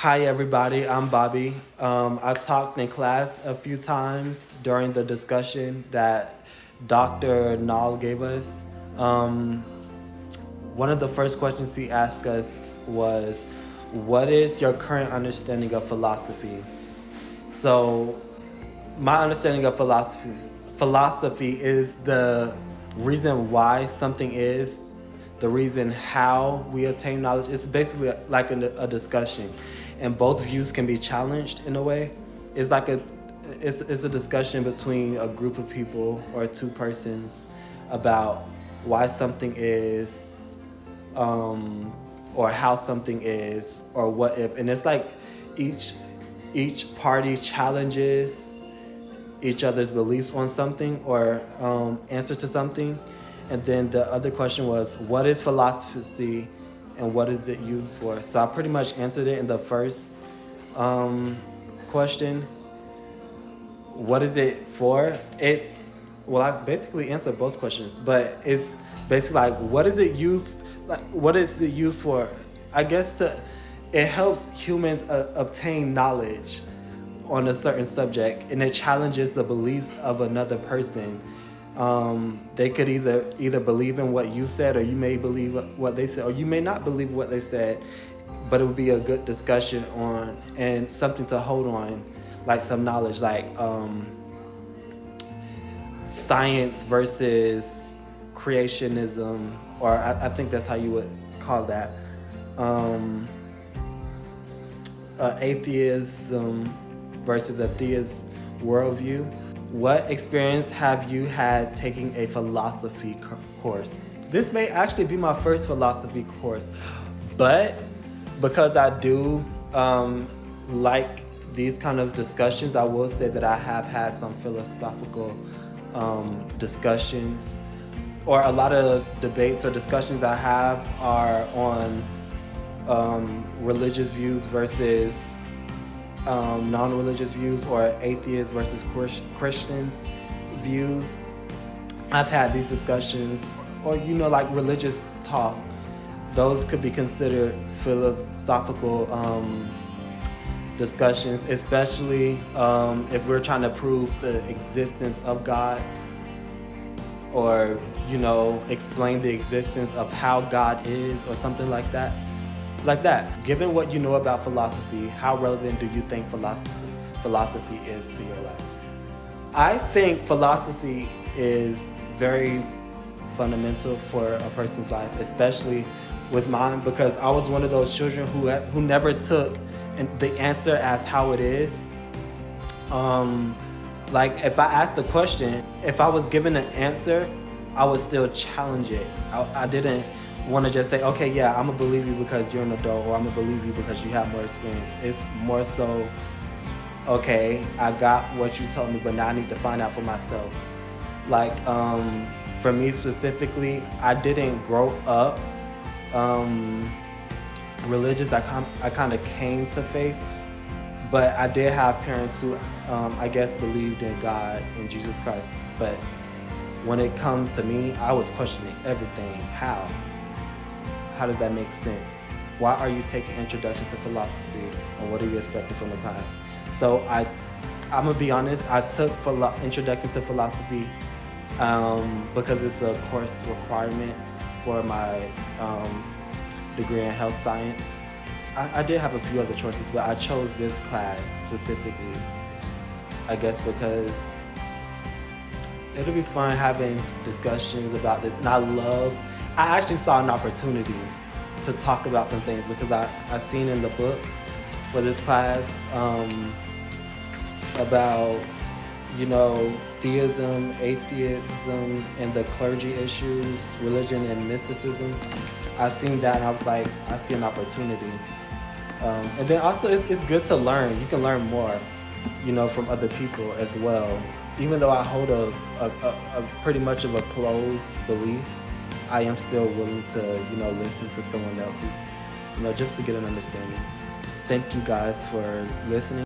Hi everybody, I'm Bobby. I talked in class a few times during the discussion that Dr. Nall gave us. Um, One of the first questions he asked us was, what is your current understanding of philosophy? So my understanding of philosophy is the reason why something is, the reason how we obtain knowledge. It's basically like a discussion, and both views can be challenged in a way. It's like it's a discussion between a group of people or two persons about why something is, or how something is, or what if. And it's like each party challenges each other's beliefs on something, or answer to something. And then the other question was, what is philosophy and what is it used for? So I pretty much answered it in the first question. What is it for? Well, I basically answered both questions, but it's basically like, what is it used? Like, what is it used for? I guess it helps humans obtain knowledge on a certain subject, and it challenges the beliefs of another person. They could either believe in what you said, or you may believe what they said, or you may not believe what they said, but it would be a good discussion on, and something to hold on, like some knowledge, like science versus creationism, or I think that's how you would call that. Atheism versus a theist worldview. What experience have you had taking a philosophy course? This may actually be my first philosophy course, but because I do like these kind of discussions, I will say that I have had some philosophical discussions, or a lot of debates or discussions I have are on religious views versus non-religious views, or atheists versus Christians views. I've had these discussions, or like religious talk. Those could be considered philosophical discussions, especially if we're trying to prove the existence of God, or explain the existence of how God is, or something like that. Given what you know about philosophy, how relevant do you think philosophy is to your life? I think philosophy is very fundamental for a person's life, especially with mine, because I was one of those children who never took the answer as how it is. Like, if I asked the question, if I was given an answer, I would still challenge it. I didn't want to just say, okay, yeah, I'm gonna believe you because you're an adult, or I'm gonna believe you because you have more experience. It's more so, okay, I got what you told me, but now I need to find out for myself. Like, for me specifically, I didn't grow up religious. I kind of came to faith, but I did have parents who, I guess, believed in God and Jesus Christ. But when it comes to me, I was questioning everything. How does that make sense? Why are you taking introduction to philosophy, and what are you expecting from the class? So I'm gonna be honest, I took introduction to philosophy because it's a course requirement for my degree in health science. I did have a few other choices, but I chose this class specifically, I guess because it'll be fun having discussions about this. And I actually saw an opportunity to talk about some things, because I seen in the book for this class about theism, atheism, and the clergy issues, religion and mysticism. I seen that, and I was like, I see an opportunity. And then also, it's good to learn. You can learn more, from other people as well. Even though I hold a pretty much of a closed belief, I am still willing to, listen to someone else's, just to get an understanding. Thank you guys for listening.